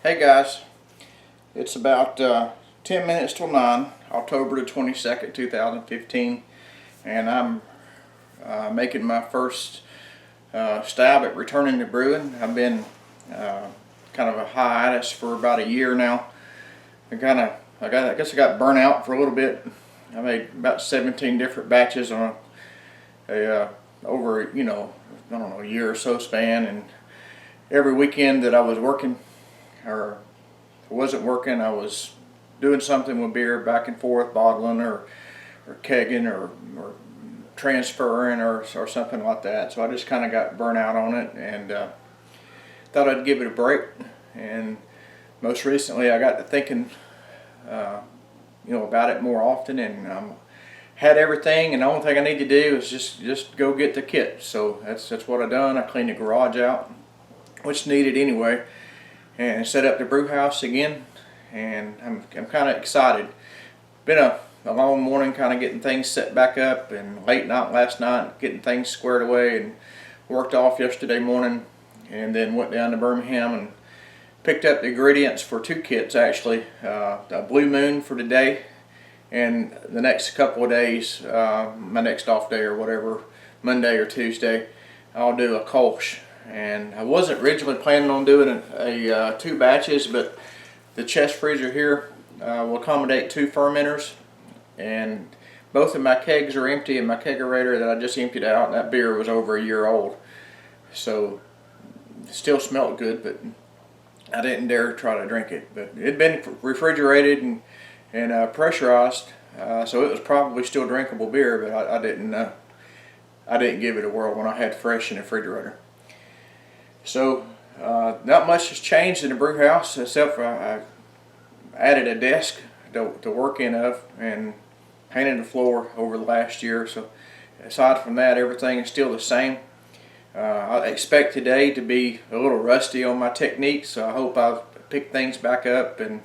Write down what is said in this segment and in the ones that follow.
Hey guys, it's about 10 minutes till 9, October the 22nd, 2015, and I'm making my first stab at returning to brewing. I've been kind of a hiatus for about a year now. I guess I got burnt out for a little bit. I made about 17 different batches on over, I don't know, a year or so span, and every weekend that I was working, or if I wasn't working, I was doing something with beer, back and forth, bottling or kegging or transferring or something like that. So I just kind of got burnt out on it, and thought I'd give it a break. And most recently I got to thinking about it more often, and had everything, and the only thing I need to do is just go get the kit. So that's what I done. I cleaned the garage out, which needed anyway, and set up the brew house again, and I'm kind of excited. Been a long morning, kind of getting things set back up, and late night last night getting things squared away, and worked off yesterday morning, and then went down to Birmingham and picked up the ingredients for 2 kits actually. A Blue Moon for today, and the next couple of days, my next off day or whatever, Monday or Tuesday, I'll do a Kolsch. And I wasn't originally planning on doing 2 batches, but the chest freezer here will accommodate 2 fermenters, and both of my kegs are empty, and my kegerator that I just emptied out, and that beer was over a year old, so it still smelled good, but I didn't dare try to drink it. But it had been refrigerated and pressurized, so it was probably still drinkable beer, but I didn't give it a whirl when I had fresh in the refrigerator. So not much has changed in the brew house, except for I added a desk to work in of, and painted the floor over the last year. So aside from that, everything is still the same. I expect today to be a little rusty on my technique, so I hope I've picked things back up, and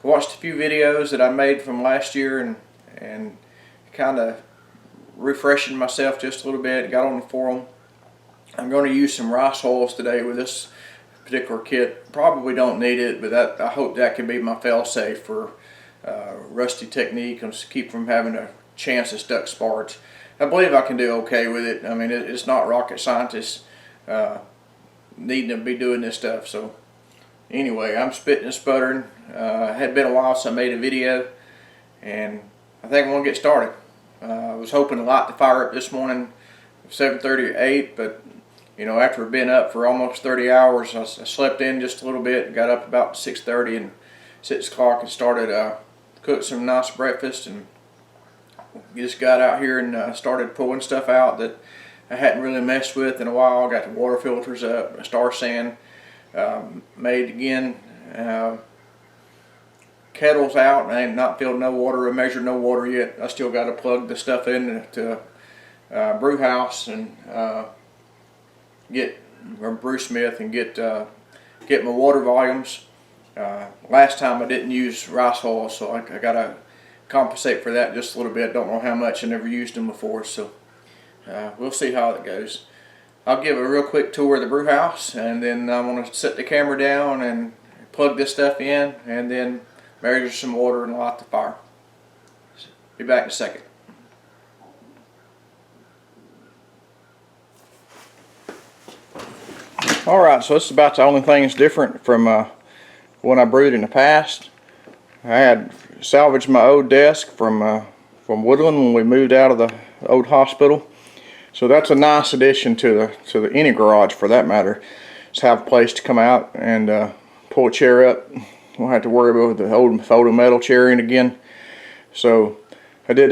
watched a few videos that I made from last year, and kind of refreshing myself just a little bit. Got on the forum. I'm going to use some rice oils today with this particular kit. Probably don't need it, but I hope that can be my fail-safe for rusty technique and keep from having a chance of stuck sparks. I believe I can do okay with it. I mean, it's not rocket scientists needing to be doing this stuff. So anyway, I'm spitting and sputtering. It had been a while since I made a video, and I think I'm going to get started. I was hoping to light the fire up this morning, 7:30 or 8, but after being up for almost 30 hours, I slept in just a little bit, got up about 6:30 and 6 o'clock and started cooked some nice breakfast, and just got out here and started pulling stuff out that I hadn't really messed with in a while. Got the water filters up, Star San made again, kettles out, and I have not filled no water or measured no water yet. I still got to plug the stuff in to brew house and get Brew Smith and get my water volumes. Last time I didn't use rice oil, so I gotta compensate for that just a little bit. Don't know how much. I never used them before, so we'll see how it goes. I'll give a real quick tour of the brew house, and then I'm gonna set the camera down and plug this stuff in, and then measure some water and light the fire. Be back in a second. Alright, so this is about the only thing that's different from when I brewed in the past. I had salvaged my old desk from Woodland when we moved out of the old hospital. So that's a nice addition to any garage, for that matter. Just have a place to come out and pull a chair up. Won't have to worry about the old folding metal chair in again. So I did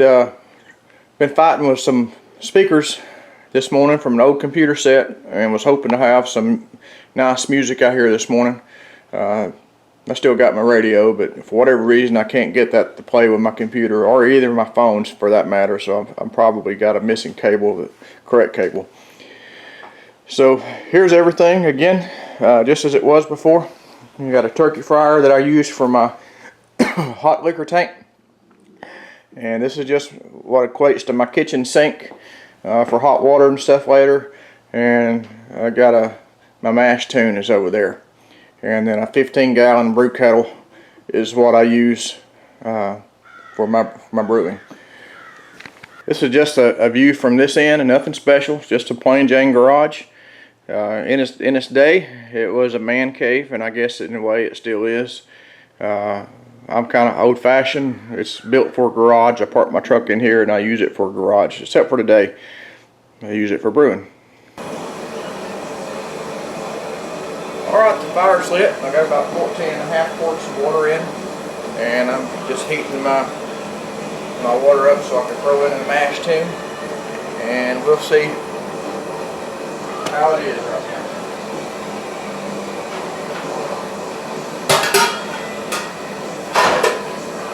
been fighting with some speakers this morning from an old computer set, and was hoping to have some nice music out here this morning. I still got my radio, but for whatever reason I can't get that to play with my computer, or either of my phones for that matter, so I've probably got a missing cable, the correct cable. So here's everything again, just as it was before. You got a turkey fryer that I use for my hot liquor tank, and this is just what equates to my kitchen sink for hot water and stuff later. And I got my mash tun is over there. and then a 15-gallon brew kettle is what I use for my brewing. This is just a view from this end, and nothing special, just a plain Jane garage. In its day, it was a man cave, and I guess in a way it still is. I'm kind of old-fashioned. It's built for a garage. I park my truck in here and I use it for a garage, except for today. I use it for brewing. Alright, the fire's lit. I got about 14.5 quarts of water in, and I'm just heating my water up so I can throw in the mash tun, and we'll see how it is right now.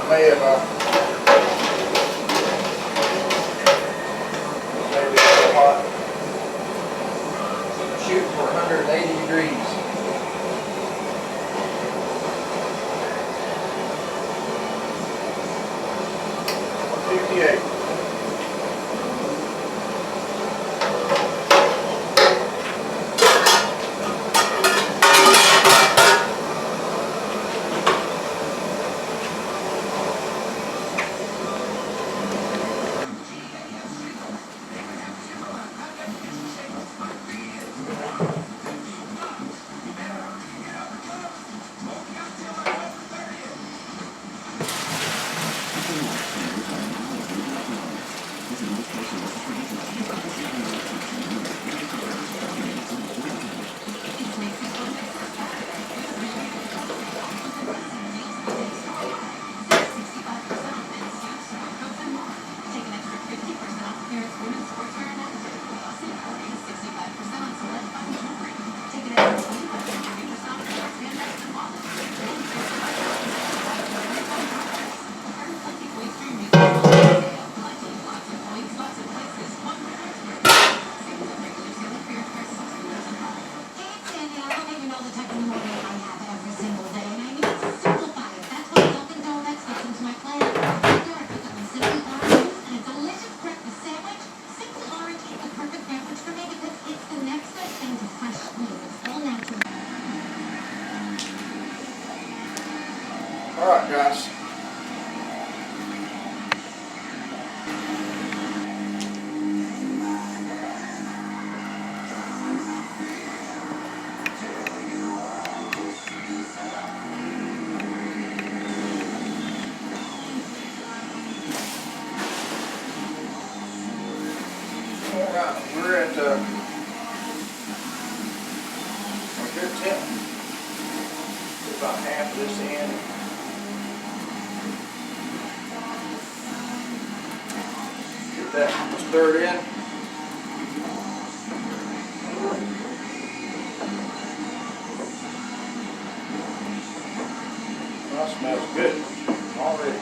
May have maybe a little hot. Shooting for 180 degrees. Alright guys. Alright, we're at a good temp. About half of this in. Get that stirred in. That smells good already.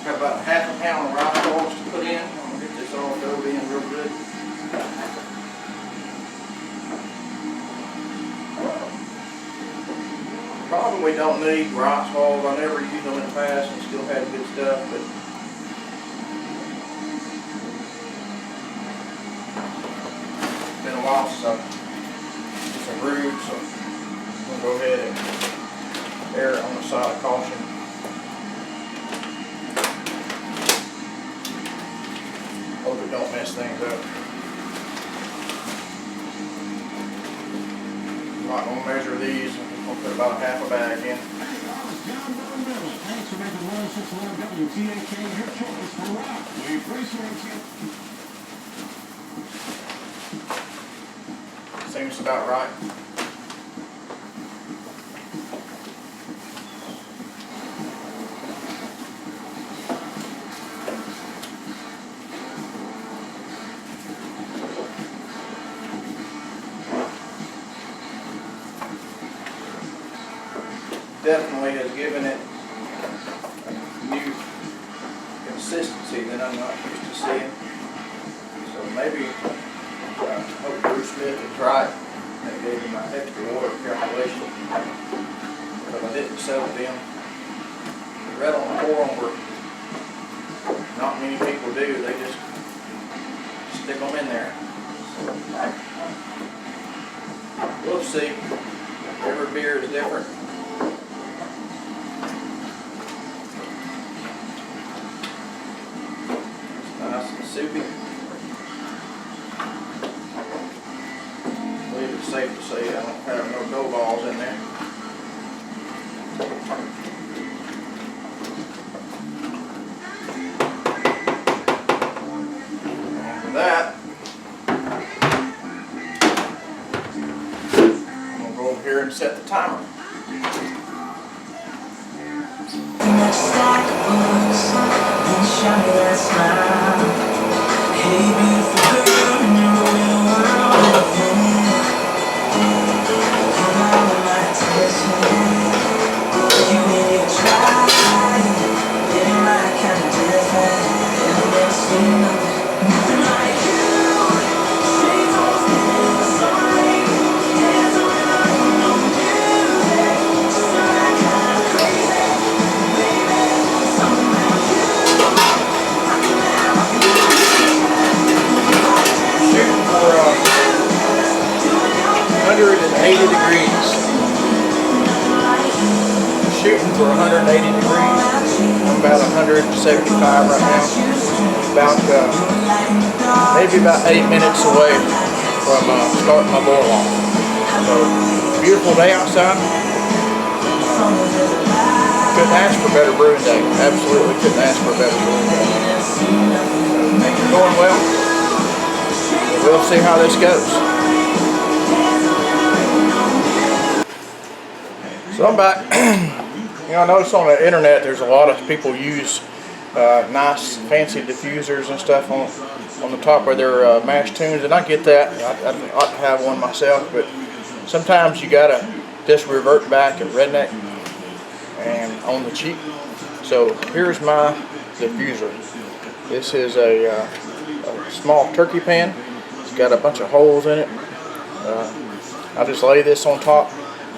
Got about half a pound of rice balls to put in. I'm going to get this all doughed in real good. Probably don't need rice balls. I never used them in the past and still had good stuff, but it's been a while since I've did some brewed, so I'm going to go ahead and err on the side of caution. Hope it don't mess things up. I'm not going to measure these. I'm just going to put about half a bag in. Thanks for making 106.1 WTAK your choice for rock. We appreciate you. Seems about right. Definitely has given it a new consistency that I'm not used to seeing. So maybe right. That gave me my extra water calculation. But I didn't settle them right on the pour over. Not many people do. They just stick them in there. We'll see. Every beer is different. It's nice and soupy. I believe it's safe to say I don't have no dough balls in there. And for that, here and set the timer. Shooting for 180 degrees. I'm about 175 right now. About maybe about 8 minutes away from starting my boil off. So beautiful day outside. Couldn't ask for a better brewing day. Absolutely couldn't ask for a better brewing day. Things are going well. We'll see how this goes. So I'm back. You know, I noticed on the internet there's a lot of people use nice fancy diffusers and stuff on the top of their mash tunes, and I get that. I ought to have one myself, but sometimes you gotta just revert back to redneck and on the cheap. So here's my diffuser. This is a small turkey pan. It's got a bunch of holes in it. I just lay this on top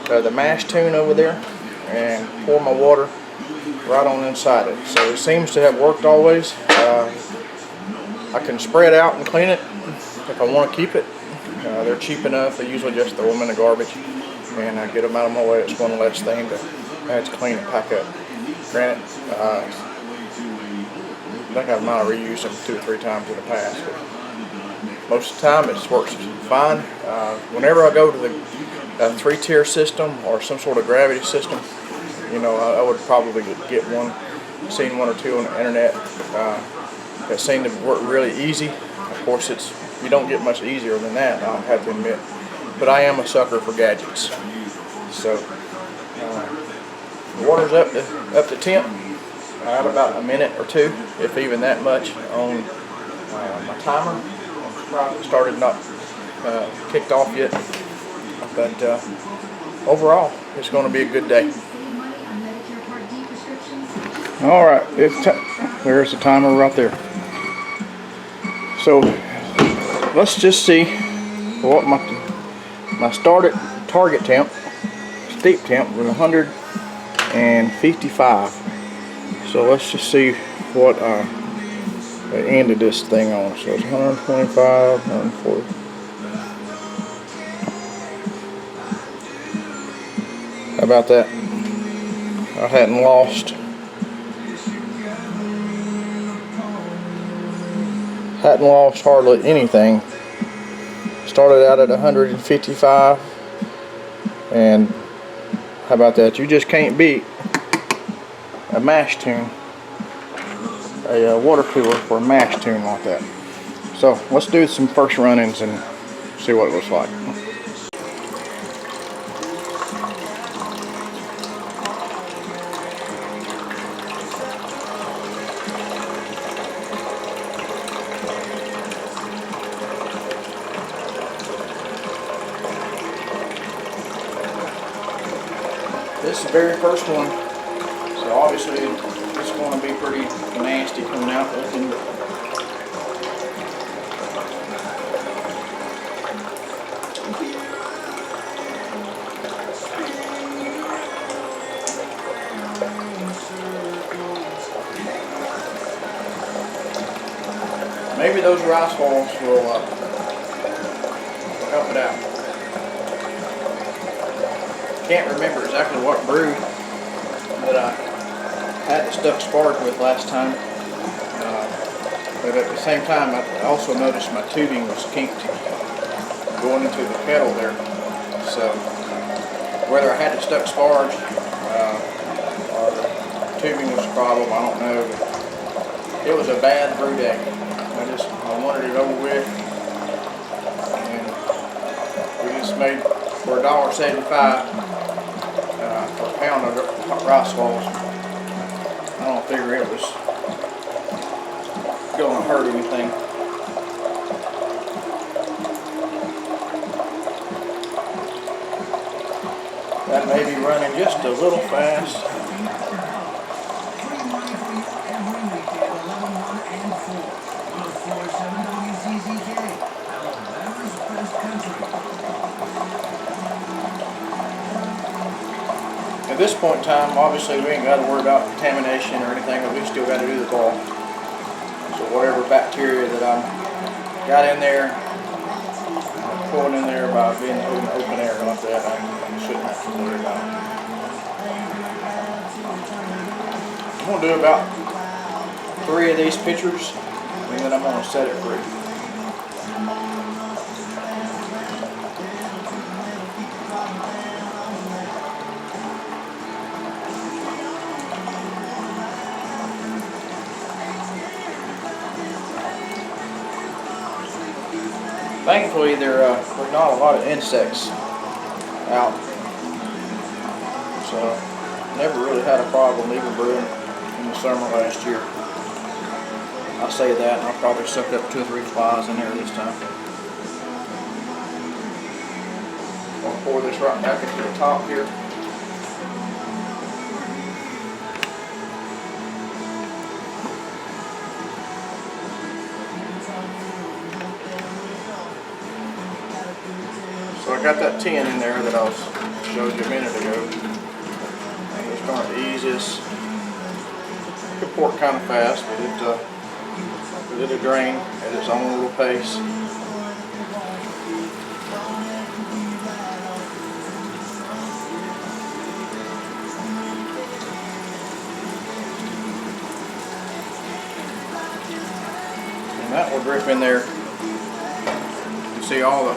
of the mash tune over there and pour my water right on inside it. So it seems to have worked always. I can spread out and clean it if I want to keep it. They're cheap enough. I usually just throw them in the garbage and I get them out of my way. It's one less thing to have to clean and pack up. Granted, I think I might have reused them 2 or 3 times in the past, but most of the time it works fine. Whenever I go to the 3-tier system or some sort of gravity system, you know, I would probably get one. I've seen 1 or 2 on the internet that seem to work really easy. Of course, you don't get much easier than that, I have to admit. But I am a sucker for gadgets. So the water's up to temp. I have about a minute or 2, if even that much, on my timer. Probably started not kicked off yet. But overall, it's going to be a good day. All right, there's the timer right there. So let's just see what my started target temp, steep temp, was 155. So let's just see what I ended this thing on. So it's 125, 140. How about that? I hadn't lost hardly anything. Started out at 155, and how about that? You just can't beat a mash tune, a water cooler for a mash tune like that. So let's do some first run-ins and see what it looks like. This is the very first one, so obviously it's going to be pretty nasty coming out looking. maybe those rice balls will help it out. Can't remember exactly what brew that I had the stuck sparge with last time, but at the same time I also noticed my tubing was kinked going into the kettle there. So whether I had the stuck sparge or the tubing was a problem, I don't know, but it was a bad brew day. I wanted it over with, and we just made for $1.75 for a pound of rice balls. I don't figure it was going to hurt anything. That may be running just a little fast. At this point in time, obviously we ain't got to worry about contamination or anything, but we still got to do the ball. So whatever bacteria that I got in there, pulling in there by being in open air like that, I shouldn't have to worry about it. I'm going to do about 3 of these pitchers, and then I'm going to set it free. Thankfully, there's not a lot of insects out, so never really had a problem even brewing in the summer last year. I say that, and I probably sucked up 2 or 3 flies in there this time. I'll pour this right back into the top here. So I got that tin in there that I showed you a minute ago. I'm just going to ease this. It could pour kind of fast, but it'll drain at its own little pace. And that will drip in there. You see all the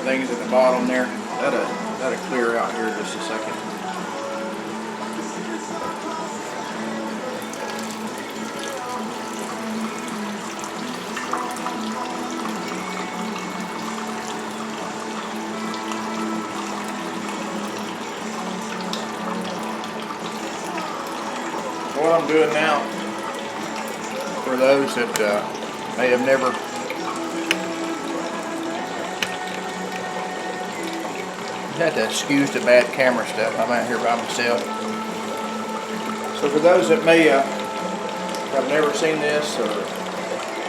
things at the bottom there. That'll clear out here in just a second. What I'm doing now, for those that may have never had to excuse the bad camera stuff. I'm out here by myself. So for those that may have never seen this or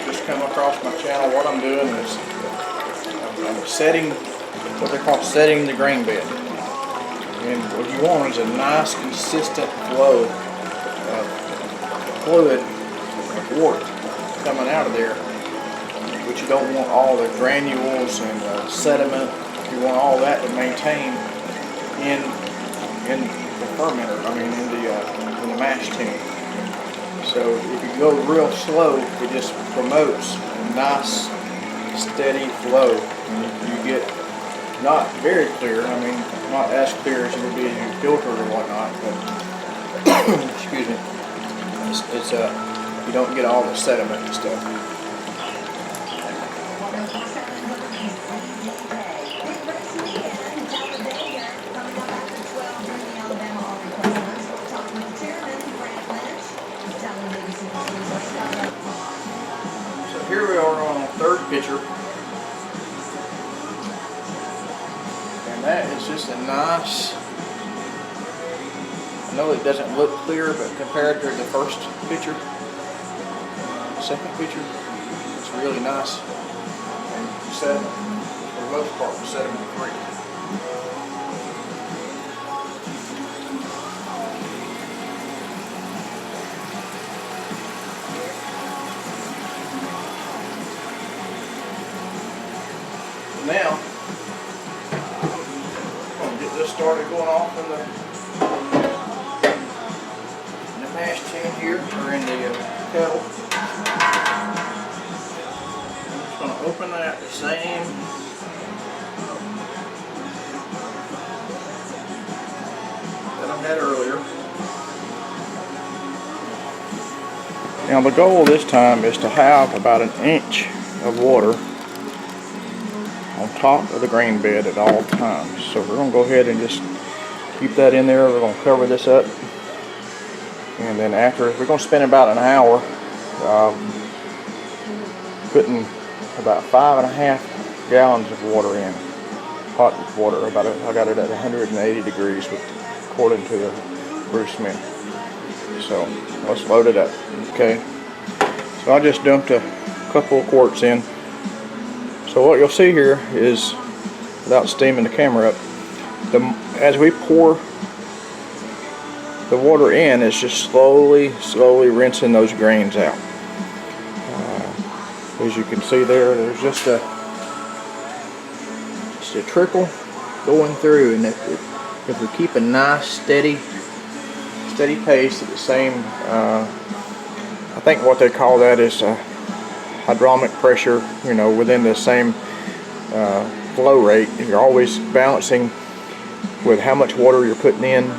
just come across my channel, what I'm doing is I'm setting what they call setting the grain bed. And what you want is a nice consistent flow of fluid, wort coming out of there. But you don't want all the granules and sediment. You want all that to maintain in the fermenter, in the mash tun. So if you go real slow, it just promotes a nice, steady flow. And you get not very clear, not as clear as it would be if you filtered or whatnot, but excuse me, it's you don't get all the sediment and stuff. Here we are on our 3rd pitcher, and that is just a nice, I know it doesn't look clear, but compared to the 1st pitcher, 2nd pitcher, it's really nice, and sediment, for the most part, sediment free. Now, I'm going to get this started going off in the mash tun here, or in the kettle. I'm just going to open that the same that I had earlier. Now the goal this time is to have about an inch of water on top of the grain bed at all times. So we're going to go ahead and just keep that in there. We're going to cover this up. And then after, we're going to spend about an hour putting about 5.5 gallons of water in. Hot water. I got it at 180 degrees according to the Bruce Smith. So let's load it up. Okay. So I just dumped a couple of quarts in. So what you'll see here is, without steaming the camera up, as we pour the water in, it's just slowly rinsing those grains out. As you can see there's just a trickle going through, and if we keep a nice steady pace at the same, I think what they call that is hydraulic pressure, within the same flow rate. You're always balancing with how much water you're putting in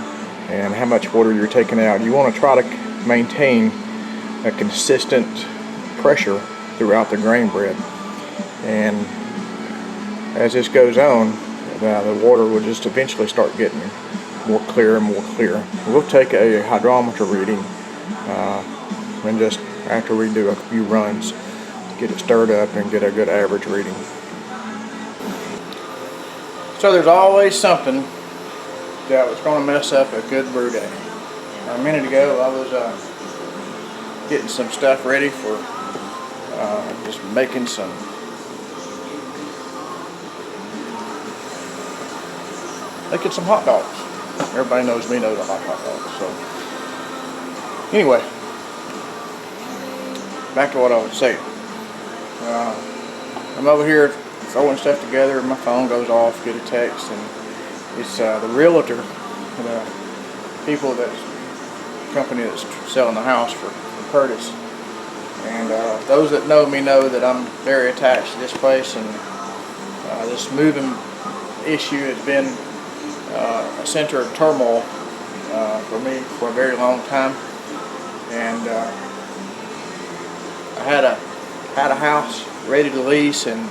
and how much water you're taking out. You want to try to maintain a consistent pressure throughout the grain bread, and as this goes on, the water will just eventually start getting more clear and more clear. We'll take a hydrometer reading and just after we do a few runs, get it stirred up and get a good average reading. So there's always something that was going to mess up a good brew day. A minute ago I was getting some stuff ready for just making some hot dogs. Everybody knows me knows I like hot dogs. So anyway, back to what I was saying. I'm over here throwing stuff together and my phone goes off, get a text, and it's the realtor, the company that's selling the house for Curtis. And those that know me know that I'm very attached to this place, and this moving issue has been a center of turmoil for me for a very long time. And I had a house ready to lease, and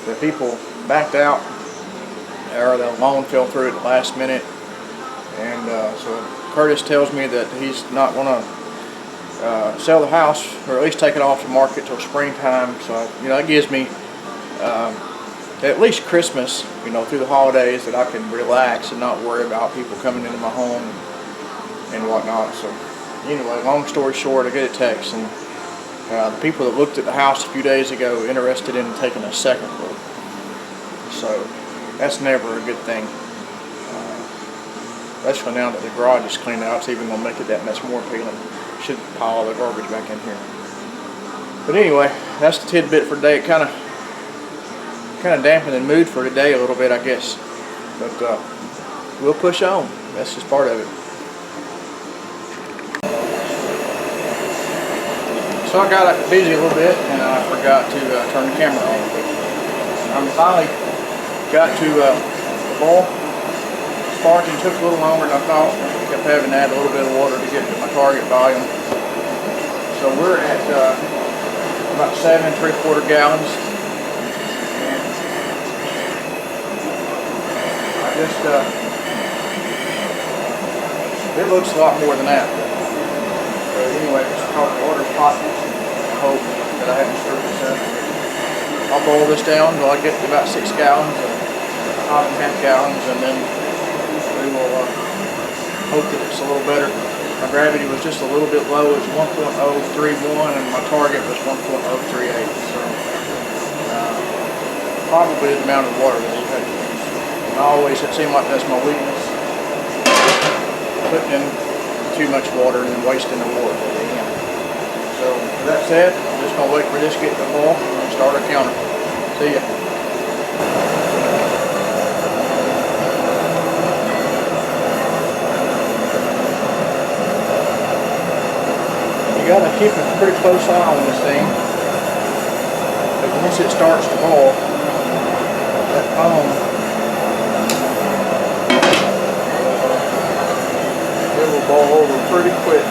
the people backed out, or the loan fell through at the last minute. And so Curtis tells me that he's not going to sell the house, or at least take it off the market till springtime. So it gives me at least Christmas, through the holidays, that I can relax and not worry about people coming into my home and whatnot. So anyway, long story short, I get a text, and the people that looked at the house a few days ago interested in taking a second look. So that's never a good thing. Especially now that the garage is cleaned out, it's even going to make it that much more appealing. Should pile all the garbage back in here. But anyway, that's the tidbit for today. It kind of dampened the mood for today a little bit, I guess. But we'll push on. That's just part of it. So I got busy a little bit, and I forgot to turn the camera on. But I'm finally got to the boil. Sparging took a little longer than I thought. I kept having to add a little bit of water to get to my target volume. So we're at about 7 3/4 gallons. And I just, it looks a lot more than that. So anyway, the water's hot. I hope that I haven't screwed this up. I'll boil this down until I get to about 6 gallons, 5.5 gallons, and then we will hope that it's a little better. My gravity was just a little bit low. It was 1.031, and my target was 1.038. So probably the amount of water that we had to use. And it seemed like that's my weakness. Putting in too much water and then wasting the water at the end. So with that said, I'm just going to wait for this to get to boil and start our counter. See ya. close eye on this thing. Because once it starts to boil, that foam, it will boil over pretty quick.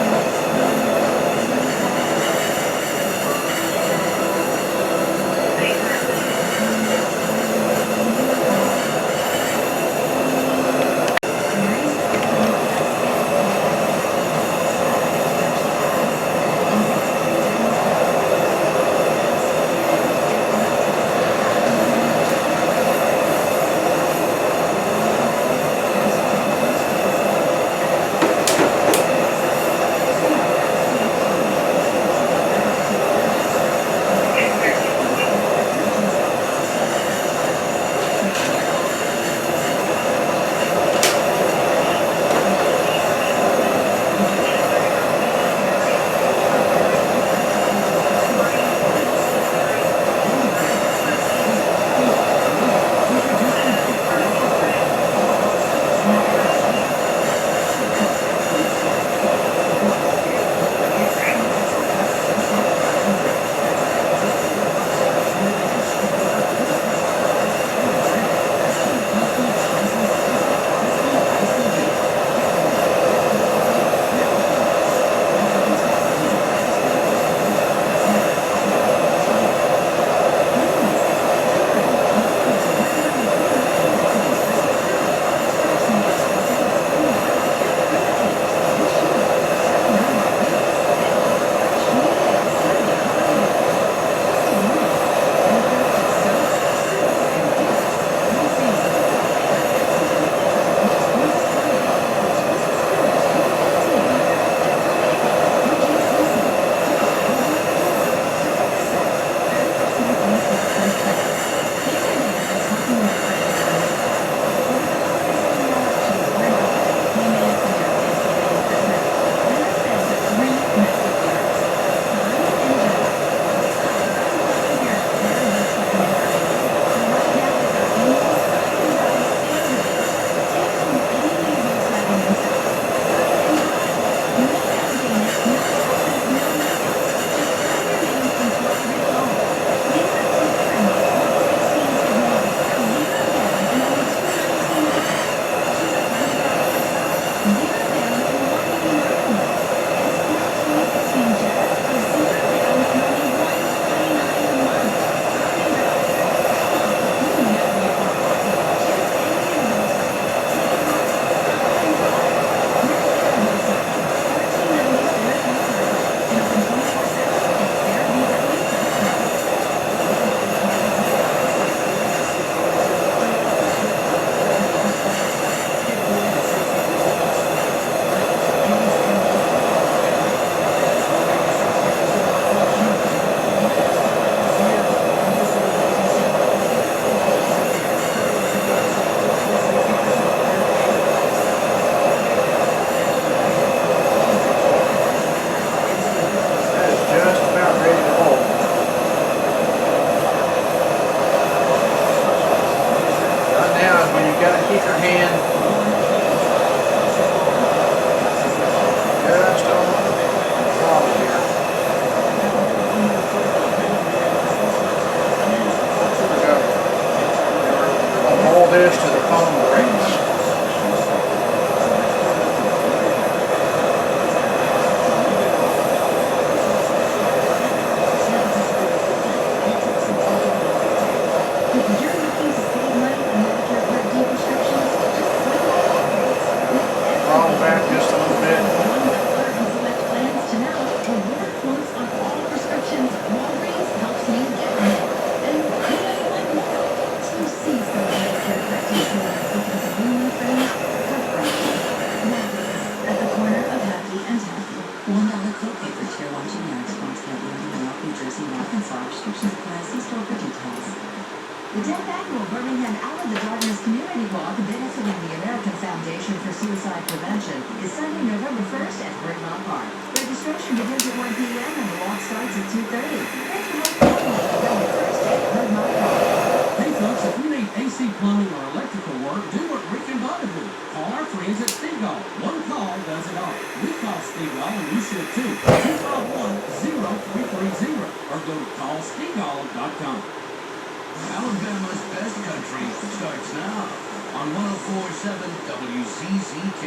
This to the foam breaks. Roll back just a little bit. The 10th annual Birmingham Out of the Darkness Community Walk, benefiting the American Foundation for Suicide Prevention, is Sunday, November 1st at Bridgemont Park. Registration begins at 1 p.m. and the walk starts at 2:30. Thank you for November 1st at Bridgemont Park. Hey folks, if you need AC plumbing or electrical work, do what Rick and Bobby do. Call our friends at Stegall. One call does it all. We call Stegall and you should too. 251-03 Alabama's best country starts now on 104.7 WZZK.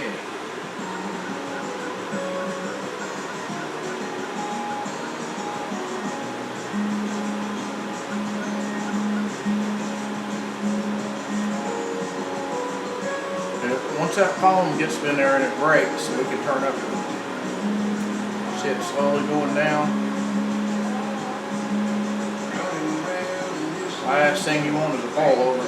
Once that foam gets in there and it breaks, we can turn up. See it slowly going down. Last thing you want is a fall over.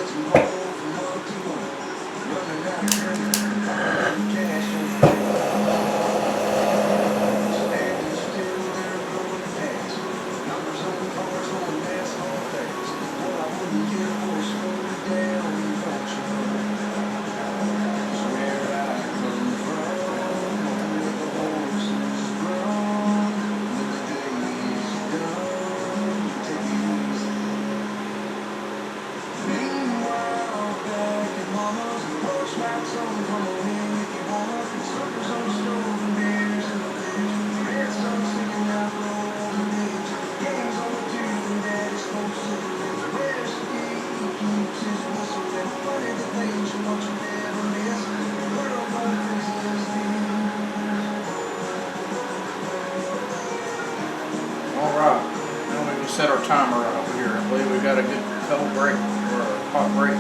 Alright, now we can set our timer right over here. I believe we got a good cold break or a hot break.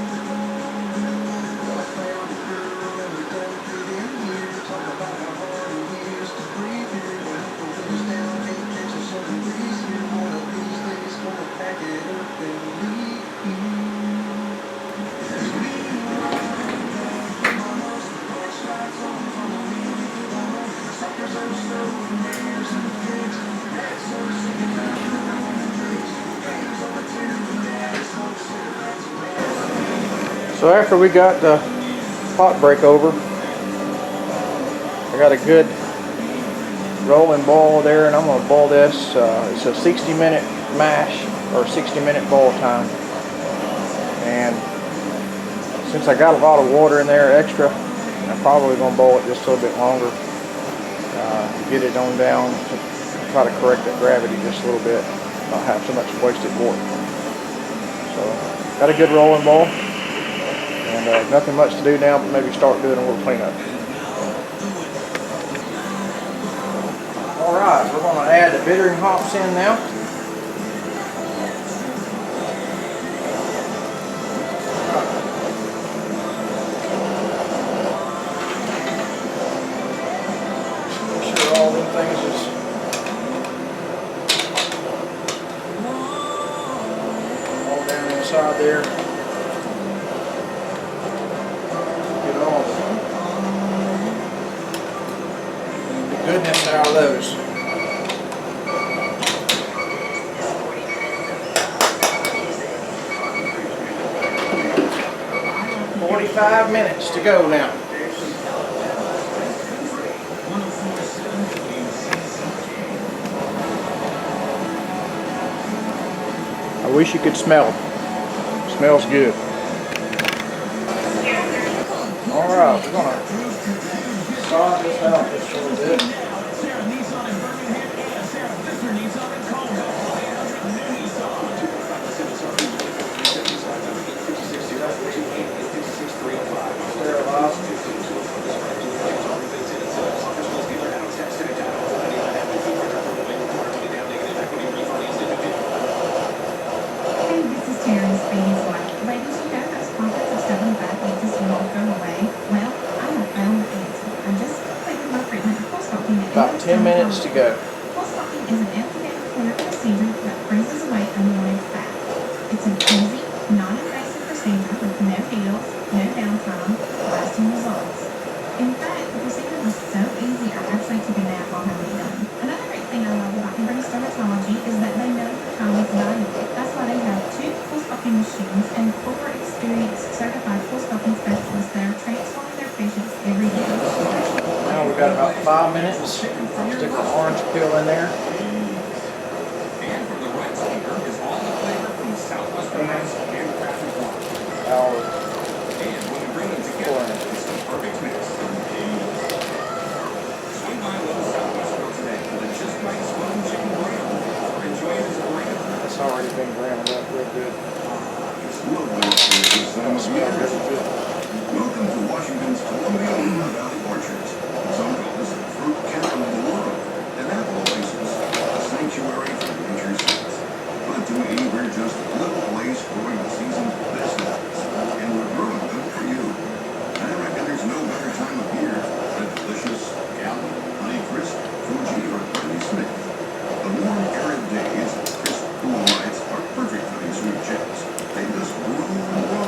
So after we got the pot break over, I got a good rolling boil there, and I'm going to boil this. It's a 60-minute mash or 60-minute boil time. And since I got a lot of water in there extra, I'm probably going to boil it just a little bit longer. Get it on down to try to correct that gravity just a little bit, not have so much wasted water. So got a good rolling boil. And nothing much to do now, but maybe start doing a little cleanup. Alright, we're going to add the bittering hops in now. Make sure all them things is all down inside there. Goodness out of those. 45 minutes to go now. I wish you could smell it. Smells good. Alright, we're gonna thaw this out just a little bit. Hey, this is Terry, Speedy's wife. Ladies, you know those pockets of stubborn back aches you won't throw away? Well, I have found the answer. I'm just completing my treatment of pulse stocking. About 10 minutes to go. Pulse stocking is an anti-inflammatory procedure that freezes away unwanted fat. It's an easy, non-invasive procedure with no needles, no downtime, lasting results. In fact, the procedure was so easy I actually took a nap while having it done. Another great thing I love about British Dermatology is that they know your time is valuable. That's why they have 2 pulse stocking machines and 4 experienced certified pulse stocking specialists that are transforming their patients every day. Now we've got about 5 minutes. Stick an orange peel in there. And for the right speaker is all the flavor from Southwestern Ice and Crafted Water. And when you bring them together, it's the perfect mix. Swing by Lowe's Southwest Grill today for the Just Right Smoking Chicken Grill, or enjoy it as a grill. It's already been ground up real good. time of year. Welcome to Washington's Columbia Luna Valley Orchards. Some call this the fruit capital of the world, an apple oasis, a sanctuary for nature's sons. But to me, we're just a little place growing the season's best apples, and we're growing them for you. I reckon there's no better time of year than delicious Gallo, Honeycrisp, Fuji, or Granny Smith. The warm, arid days and crisp, cool nights are perfect for these sweet gems. They just grow and grow,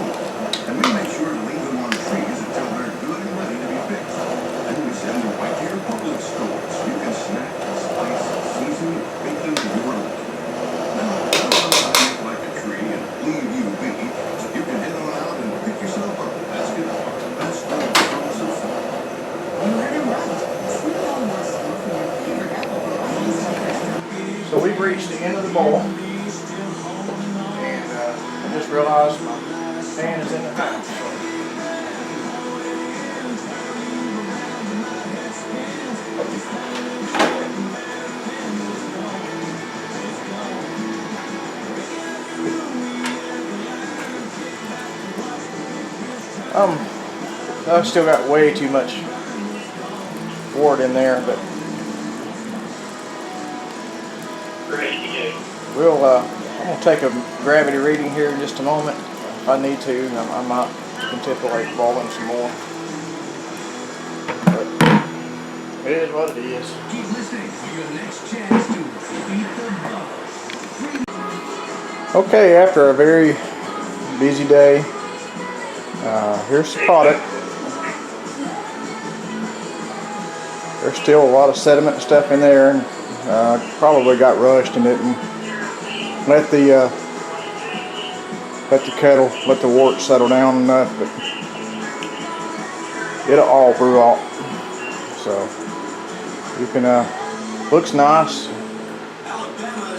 and we make sure to leave them on trees until they're good and ready to be picked. Then we send them right to your public stores. You can snack, spice, season, bake them to your liking. Now, I don't know how to make like a tree and leave you be, so you can head on out and pick yourself up a basket of our best vegetables of fall. You heard him right. Sweet Home will store for your favorite apple varieties like this. So we've reached the end of the bowl, and I just realized my pan is in the house. I've still got way too much wort in there, but I'm gonna take a gravity reading here in just a moment. If I need to, I might contemplate boiling some more. But it is what it is. Keep listening for your next chance to beat the buzz. Okay, after a very busy day, here's the product. There's still a lot of sediment and stuff in there, and probably got rushed in it, and let the wort settle down enough, but it'll all brew out. So you can looks nice.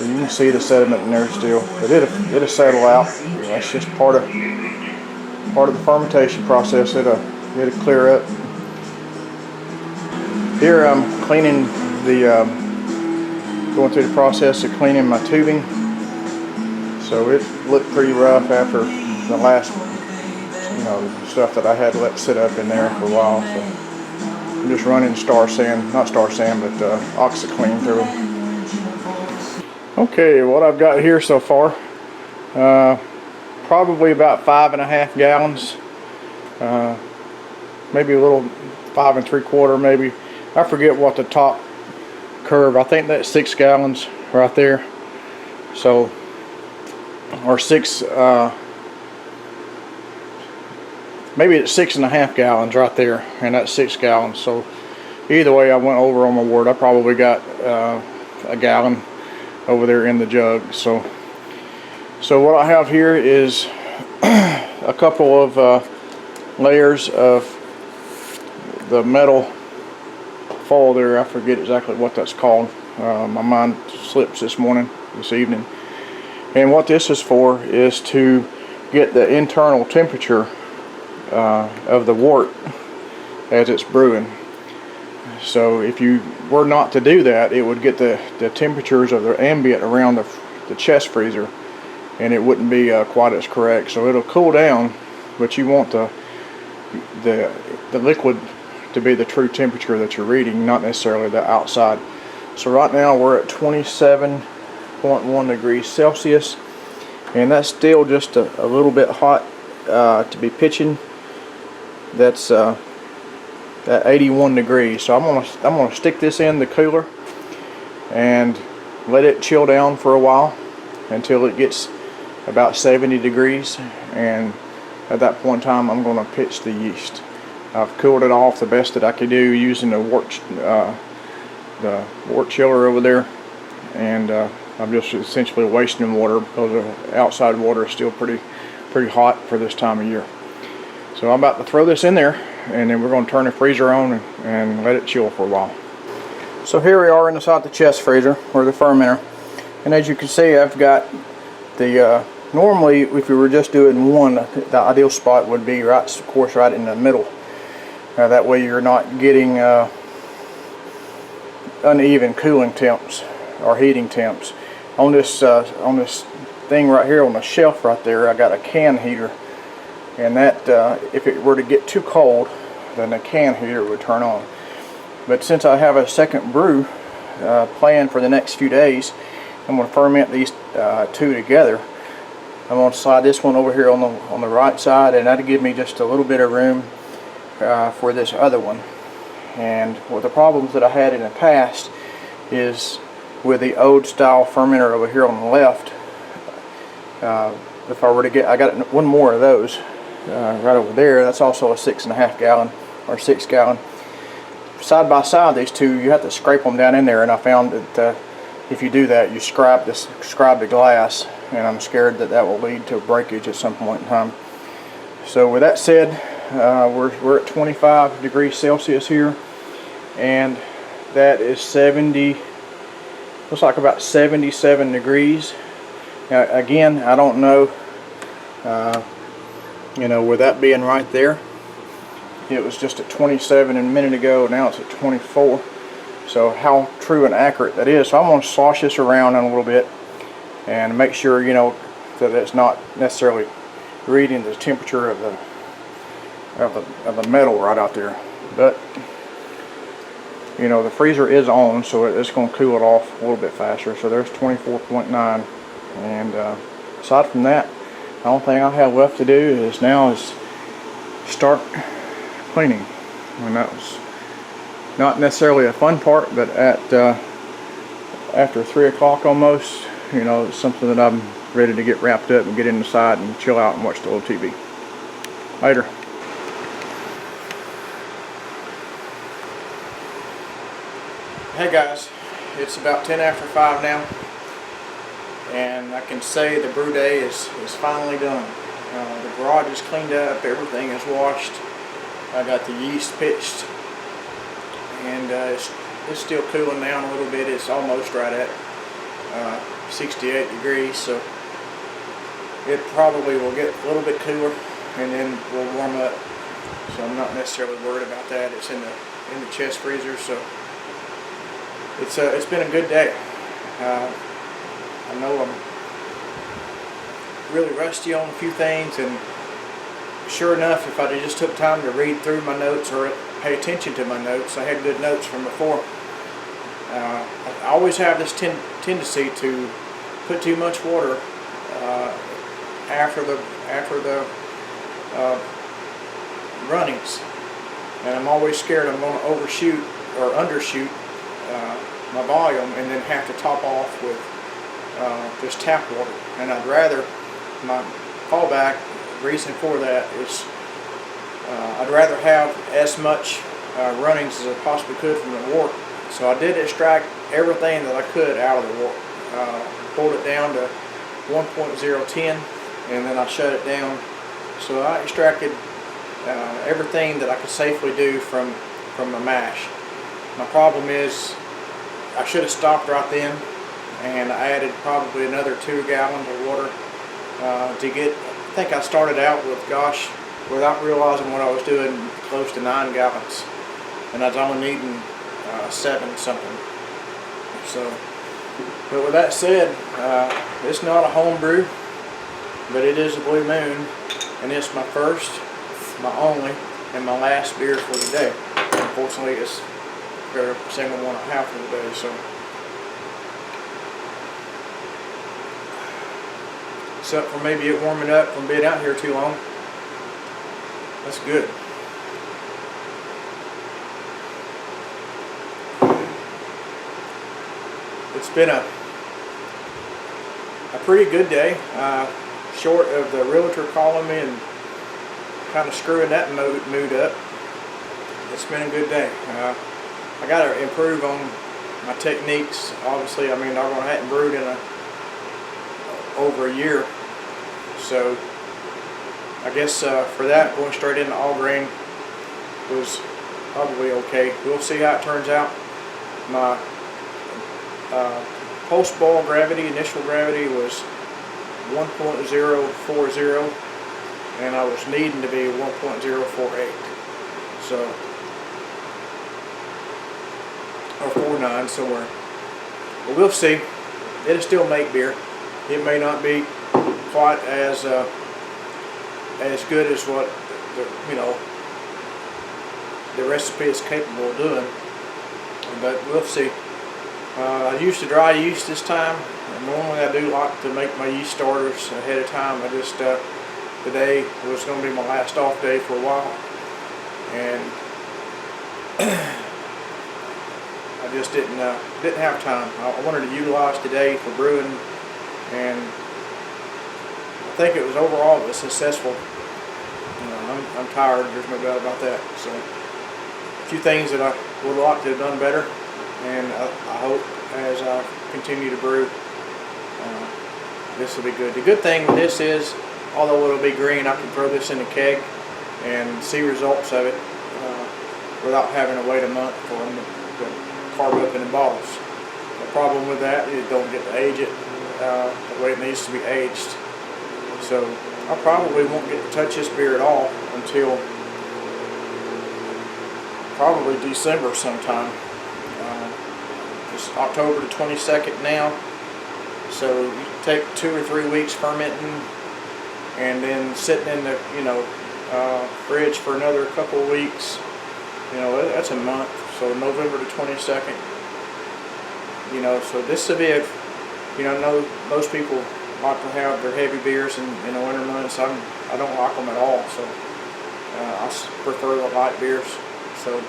You can see the sediment in there still, but it'll settle out. That's just part of the fermentation process. It'll clear up. Here I'm cleaning going through the process of cleaning my tubing. So it looked pretty rough after the last, stuff that I had let sit up in there for a while. So I'm just running not Star Sand, but OxiClean through them. Okay, what I've got here so far, probably about 5.5 gallons, maybe a little 5 3/4 maybe. I forget what the top curve. I think that's 6 gallons right there. So, or maybe it's 6.5 gallons right there, and that's 6 gallons. So either way, I went over on my wort. I probably got a gallon over there in the jug. So what I have here is a couple of layers of the metal foil there. I forget exactly what that's called. My mind slips this evening. And what this is for is to get the internal temperature of the wort as it's brewing. So if you were not to do that, it would get the temperatures of the ambient around the chest freezer, and it wouldn't be quite as correct. So it'll cool down, but you want the liquid to be the true temperature that you're reading, not necessarily the outside. So right now we're at 27.1 degrees Celsius, and that's still just a little bit hot to be pitching. That's at 81 degrees. So I'm gonna stick this in the cooler and let it chill down for a while until it gets about 70 degrees, and at that point in time I'm going to pitch the yeast. I've cooled it off the best that I could do using the wort chiller over there, and I'm just essentially wasting water because the outside water is still pretty hot for this time of year. So I'm about to throw this in there, and then we're going to turn the freezer on and let it chill for a while. So here we are inside the chest freezer, or the fermenter, and as you can see, I've got the normally if we were just doing one, the ideal spot would be right in the middle. That way you're not getting uneven cooling temps or heating temps. On this thing right here on the shelf right there, I got a can heater and that if it were to get too cold, then the can heater would turn on. But since I have a second brew planned for the next few days, I'm going to ferment these two together. I'm going to slide this one over here on the right side, and that'll give me just a little bit of room for this other one. And one of the problems that I had in the past is with the old style fermenter over here on the left. If I were to get, I got one more of those right over there. That's also a 6.5 gallon or 6 gallon. Side by side, these two, you have to scrape them down in there, and I found that if you do that, you scrap the glass, and I'm scared that that will lead to a breakage at some point in time. So with that said, we're at 25 degrees Celsius here, and that is 70, looks like about 77 degrees. Now again, I don't know, you know, with that being right there, it was just at 27 a minute ago, now it's at 24. So how true and accurate that is. So I'm going to slosh this around in a little bit and make sure, you know, that it's not necessarily reading the temperature of the metal right out there. But you know, the freezer is on, so it's going to cool it off a little bit faster. So there's 24.9, and aside from that, the only thing I have left to do is start cleaning. And that was not necessarily a fun part, but at after 3 o'clock almost, you know, it's something that I'm ready to get wrapped up and get inside and chill out and watch the old TV. Later. Hey guys, it's about 10 after 5 now, and I can say the brew day is finally done. The garage is cleaned up, everything is washed. I got the yeast pitched, and it's still cooling down a little bit. It's almost right at 68 degrees, so it probably will get a little bit cooler and then will warm up. So I'm not necessarily worried about that. It's in the chest freezer, so it's been a good day. I know I'm really rusty on a few things, and sure enough, if I just took time to read through my notes or pay attention to my notes, I had good notes from before. I always have this tendency to put too much water after the runnings, and I'm always scared I'm going to overshoot or undershoot my volume and then have to top off with just tap water. And I'd rather, my fallback reason for that is I'd rather have as much runnings as I possibly could from the wort. So I did extract everything that I could out of the wort. Pulled it down to 1.010, and then I shut it down. So I extracted everything that I could safely do from the mash. My problem is I should have stopped right then, and I added probably another 2 gallons of water to get. I think I started out with, gosh, without realizing what I was doing, close to 9 gallons, and I was only needing 7 something. So, but with that said, it's not a home brew, but it is a Blue Moon, and it's my first, my only, and my last beer for the day. Unfortunately, it's the single one I have for the day. So, except for maybe it warming up from being out here too long. That's good. It's been a pretty good day, short of the realtor calling me and kind of screwing that mood up. It's been a good day. I got to improve on my techniques. Obviously, I mean, I hadn't brewed in over a year, so I guess for that, going straight into all grain was probably okay. We'll see how it turns out. My post boil gravity, initial gravity was 1.040, and I was needing to be 1.048. So, or 49 somewhere. But we'll see. It'll still make beer. It may not be quite as as good as what the recipe is capable of doing, but we'll see. I used the dry yeast this time, and normally I do like to make my yeast starters ahead of time. I just today was going to be my last off day for a while, and I just didn't have time. I wanted to utilize today for brewing, and I think it was overall successful. I'm tired, there's no doubt about that. So a few things that I would like to have done better, and I hope as I continue to brew, this will be good. The good thing with this is, although it'll be green, I can throw this in a keg and see results of it without having to wait a month for them to carb up in the bottles. The problem with that is don't get to age it the way it needs to be aged. So I probably won't get to touch this beer at all until probably December sometime. It's October the 22nd now, so you take 2 or 3 weeks fermenting and then sitting in the fridge for another couple of weeks. That's a month. So November the 22nd. So this will be I know most people like to have their heavy beers in the winter months. I don't like them at all, so I prefer the light beers. So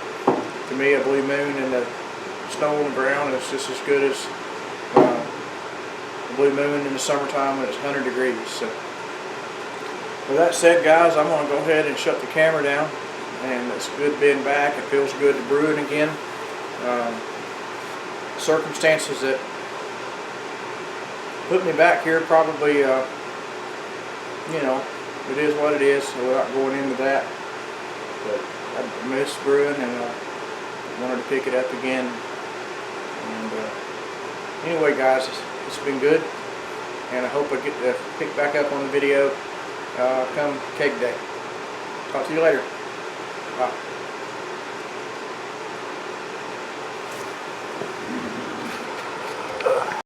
to me, a Blue Moon in the snow on the ground is just as good as the Blue Moon in the summertime when it's 100 degrees. So with that said, guys, I'm going to go ahead and shut the camera down. And it's good being back. It feels good to brewing again. Circumstances that put me back here probably, it is what it is, so without going into that. But I miss brewing, and I wanted to pick it up again. And anyway, guys, it's been good, and I hope I get to pick back up on the video come keg day. Talk to you later. Bye.